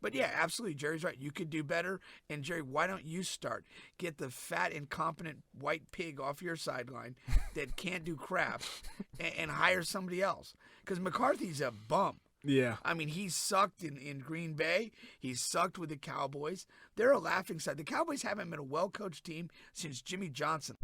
But yeah, absolutely. Jerry's right. You could do better. And Jerry, why don't you start? Get the fat, incompetent white pig off your sideline that can't do crap and hire somebody else. Because McCarthy's a bum. Yeah. I mean, he sucked in Green Bay. He sucked with the Cowboys. They're a laughing stock. The Cowboys haven't been a well-coached team since Jimmy Johnson.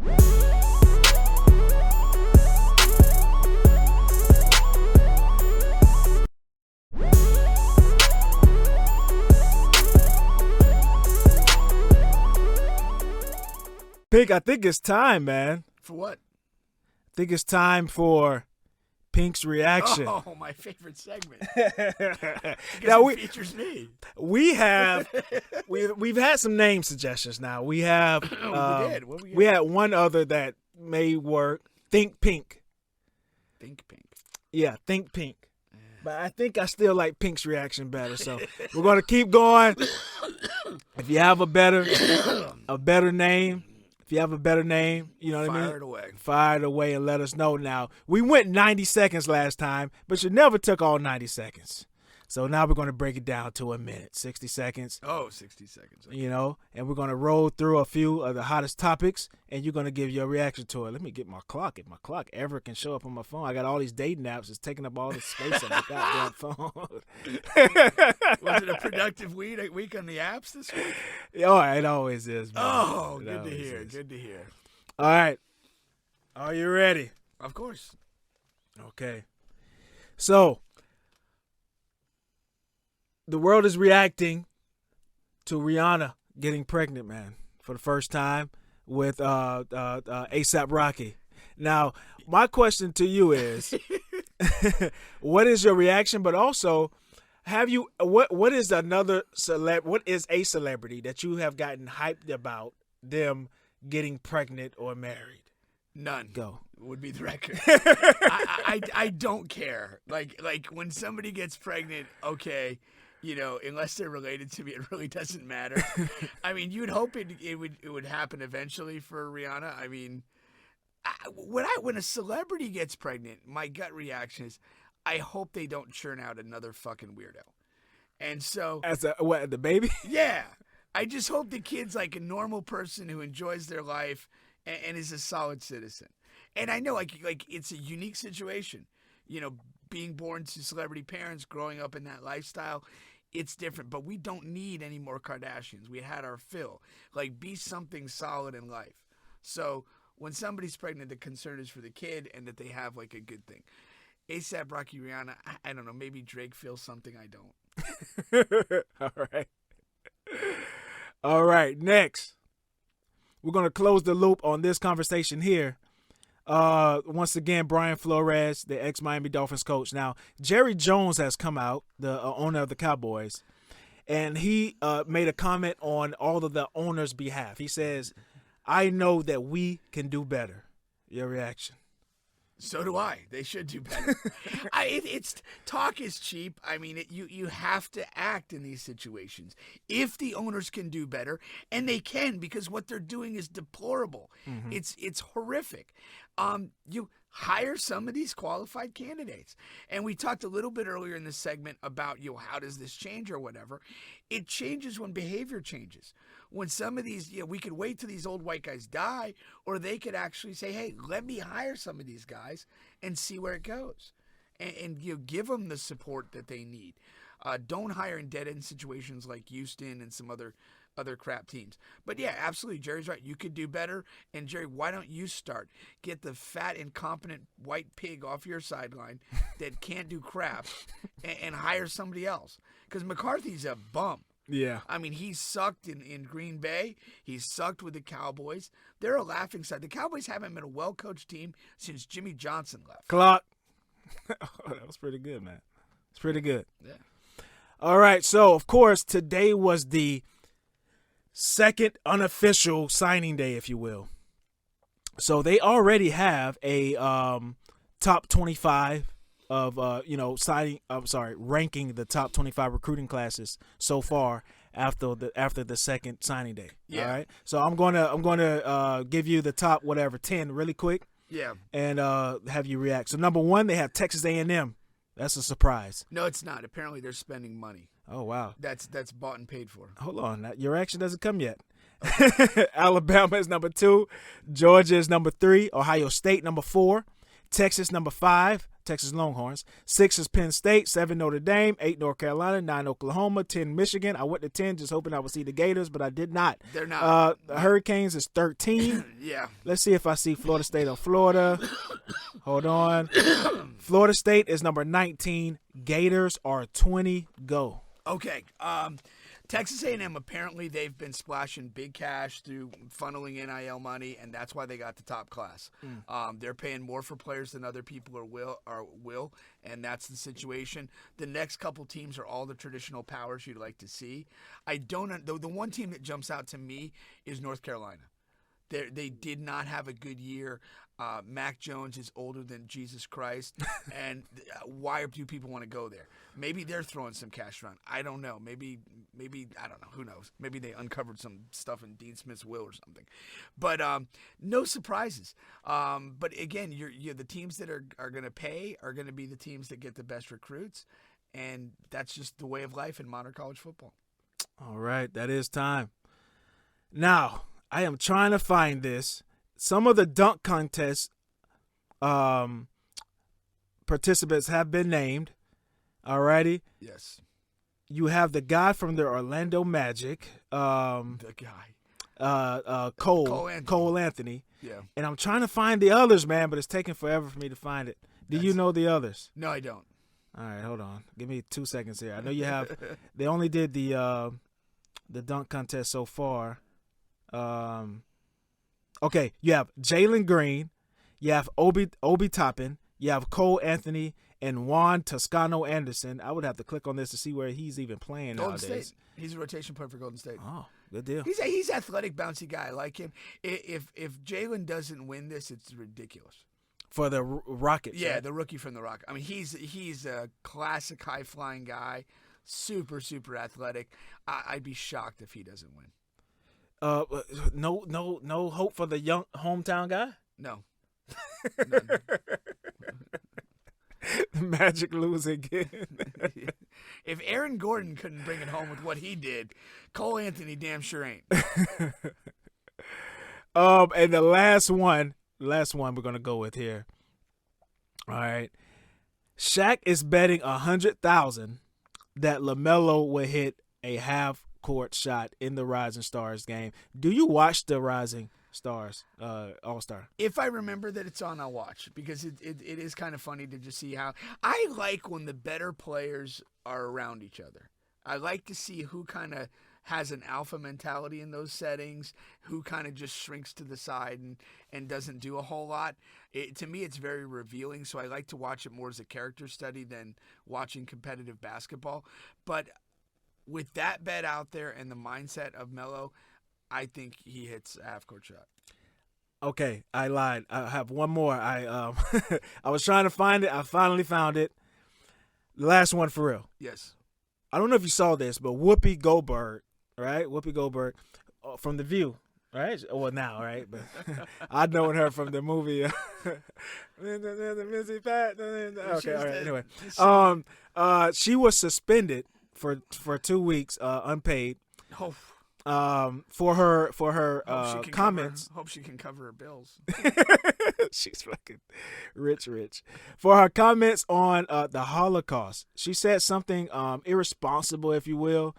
Pink, I think it's time, man. For what? I think it's time for Pink's reaction. Oh, my favorite segment. Now it features me. We've had some name suggestions. Now we have. We did. What we had one other that may work. Think Pink. Think Pink. Yeah, Think Pink. But I think I still like Pink's reaction better. So we're gonna keep going. If you have a better name. If you have a better name, you know what I mean? Fire it away. Fire it away and let us know now. We went 90 seconds last time, but you never took all 90 seconds. So now we're going to break it down to a minute, 60 seconds. Oh, 60 seconds. Okay. You know, and we're going to roll through a few of the hottest topics, and you're going to give your reaction to it. Let me get my clock. If my clock ever can show up on my phone. I got all these dating apps. It's taking up all the space on my goddamn phone. Was it a productive week on the apps this week? Oh, it always is, man. Oh, good to hear. Is. Good to hear. All right. Are you ready? Of course. Okay. So, the world is reacting to Rihanna getting pregnant, man, for the first time with A$AP Rocky. Now, my question to you is, what is your reaction? But also, what is a celebrity that you have gotten hyped about them getting pregnant or married? None. Go. Would be the record. I don't care. Like when somebody gets pregnant, okay. You know, unless they're related to me, it really doesn't matter. I mean, you'd hope it would happen eventually for Rihanna. I mean, when a celebrity gets pregnant, my gut reaction is, I hope they don't churn out another fucking weirdo. And so, the baby? Yeah, I just hope the kid's like a normal person who enjoys their life and is a solid citizen. And I know, like it's a unique situation. You know, being born to celebrity parents, growing up in that lifestyle. It's different, but we don't need any more Kardashians. We had our fill. Like, be something solid in life. So when somebody's pregnant, the concern is for the kid and that they have, like, a good thing. A$AP Rocky, Rihanna, I don't know. Maybe Drake feels something I don't. All right. Next, we're going to close the loop on this conversation here. Once again, Brian Flores, the ex-Miami Dolphins coach. Now, Jerry Jones has come out, the owner of the Cowboys, and he made a comment on all of the owners' behalf. He says, I know that we can do better. Your reaction? So do I. They should do better. It's talk is cheap. I mean, you have to act in these situations. If the owners can do better, and they can, because what they're doing is deplorable. Mm-hmm. It's horrific. You hire some of these qualified candidates. And we talked a little bit earlier in this segment about, how does this change or whatever. It changes when behavior changes. When some of these, we could wait till these old white guys die, or they could actually say, hey, let me hire some of these guys and see where it goes. And give them the support that they need. Don't hire in dead-end situations like Houston and some other crap teams. But yeah, absolutely, Jerry's right. You could do better. And Jerry, why don't you start? Get the fat, incompetent white pig off your sideline that can't do crap and hire somebody else. Because McCarthy's a bum. Yeah. I mean, he sucked in Green Bay. He sucked with the Cowboys. They're a laughing stock. The Cowboys haven't been a well-coached team since Jimmy Johnson left. Clock. That was pretty good, man. It's pretty good. Yeah. All right. So, of course, today was the second unofficial signing day, if you will. So they already have a top 25 of ranking the top 25 recruiting classes so far after the second signing day. Yeah. All right. So I'm gonna give you the top 10 really quick. Yeah. And have you react. So number 1, they have Texas A&M. That's a surprise. No, it's not. Apparently they're spending money. Oh, wow. That's bought and paid for. Hold on. Your action doesn't come yet. Alabama is number 2. Georgia is number 3. Ohio State number 4. Texas number 5. Texas Longhorns. 6 is Penn State. 7 Notre Dame. 8 North Carolina. 9 Oklahoma. 10 Michigan. I went to 10 just hoping I would see the Gators, but I did not. They're not. The Hurricanes is 13. Yeah. Let's see if I see Florida State or Florida. Hold on. Florida State is number 19. Gators are 20. Go. Okay. Texas A&M, apparently they've been splashing big cash through funneling NIL money, and that's why they got the top class. They're paying more for players than other people will, and that's the situation. The next couple teams are all the traditional powers you'd like to see. The one team that jumps out to me is North Carolina. They did not have a good year. Mac Jones is older than Jesus Christ, and why do people want to go there? Maybe they're throwing some cash around. I don't know. Maybe I don't know. Who knows? Maybe they uncovered some stuff in Dean Smith's will or something. But no surprises. But again, you're the teams that are going to pay are going to be the teams that get the best recruits, and that's just the way of life in modern college football. All right, that is time. Now, I am trying to find this. Some of the dunk contest participants have been named. Alrighty. Yes. You have the guy from the Orlando Magic. The guy. Cole Anthony. Yeah. And I'm trying to find the others, man, but it's taking forever for me to find it. Do you know the others? No, I don't. All right, hold on. Give me 2 seconds here. I know you have. They only did the dunk contest so far. Okay, you have Jalen Green, you have Obi Toppin, you have Cole Anthony, and Juan Toscano Anderson. I would have to click on this to see where he's even playing Golden nowadays. State. He's a rotation player for Golden State. Oh, good deal. He's athletic, bouncy guy. I like him. If Jalen doesn't win this, it's ridiculous. For the Rockets. Yeah, right? the rookie from the Rockets. I mean, he's a classic high flying guy, super athletic. I'd be shocked if he doesn't win. No hope for the young hometown guy? No. The Magic lose again. If Aaron Gordon couldn't bring it home with what he did, Cole Anthony damn sure ain't. And the last one we're gonna go with here. All right, Shaq is betting 100,000 that LaMelo will hit a half-court shot in the Rising Stars game. Do you watch the Rising Stars All-Star? If I remember that it's on, I'll watch, because it is kind of funny to just see how I like when the better players are around each other. I like to see who kind of has an alpha mentality in those settings, who kind of just shrinks to the side and doesn't do a whole lot. To me, it's very revealing, so I like to watch it more as a character study than watching competitive basketball. But with that bet out there and the mindset of Melo, I think he hits a half-court shot. Okay, I lied. I have one more. I was trying to find it. I finally found it. The last one for real. Yes. I don't know if you saw this, but Whoopi Goldberg, right? Whoopi Goldberg from The View, right? Well, now, right? But I'd known her from the movie. Okay, all right. Anyway, she was suspended for 2 weeks, unpaid. Oh. For her comments. Hope she can cover her bills. She's fucking rich. For her comments on the Holocaust, she said something irresponsible, if you will.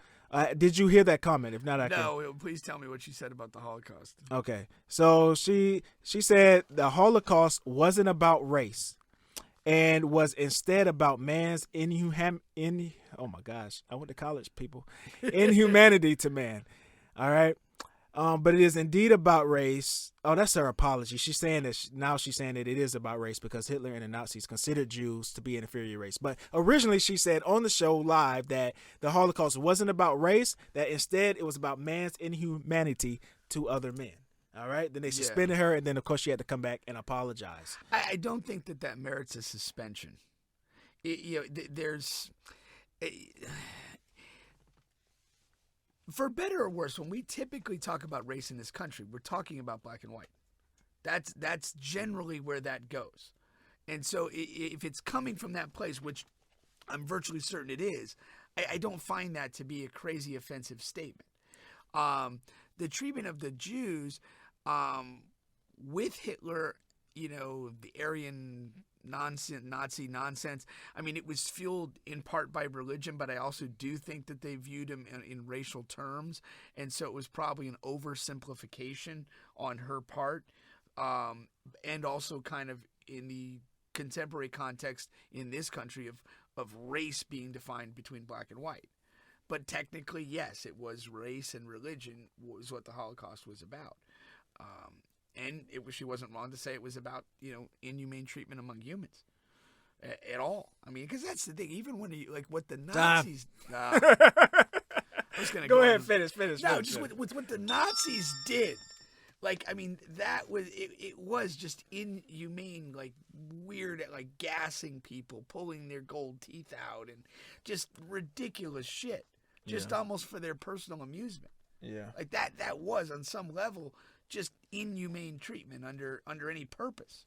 Did you hear that comment? If not, No, please tell me what she said about the Holocaust. Okay, so she said the Holocaust wasn't about race, and was instead about man's oh my gosh, I went to college, people. Inhumanity to man. All right. But it is indeed about race. Oh, that's her apology. She's saying that now she's saying that it is about race because Hitler and the Nazis considered Jews to be an inferior race. But originally she said on the show live that the Holocaust wasn't about race, that instead it was about man's inhumanity to other men. All right. Then they suspended her, and then of course she had to come back and apologize. I don't think that merits a suspension. For better or worse, when we typically talk about race in this country, we're talking about black and white. That's generally where that goes. And so if it's coming from that place, which I'm virtually certain it is, I don't find that to be a crazy offensive statement. The treatment of the Jews with Hitler, the Aryan Nazi nonsense. I mean, it was fueled in part by religion, but I also do think that they viewed him in racial terms, and so it was probably an oversimplification on her part, and also kind of in the contemporary context in this country of race being defined between black and white. But technically, yes, it was race and religion was what the Holocaust was about. And she wasn't wrong to say it was about, inhumane treatment among humans at all. I mean, because that's the thing. Even when what the Nazis... I was going to go ahead, finish. No, just with what the Nazis did. That was... It was just inhumane, weird, gassing people, pulling their gold teeth out, and just ridiculous shit. Just almost for their personal amusement. Yeah. That was, on some level... just inhumane treatment under any purpose.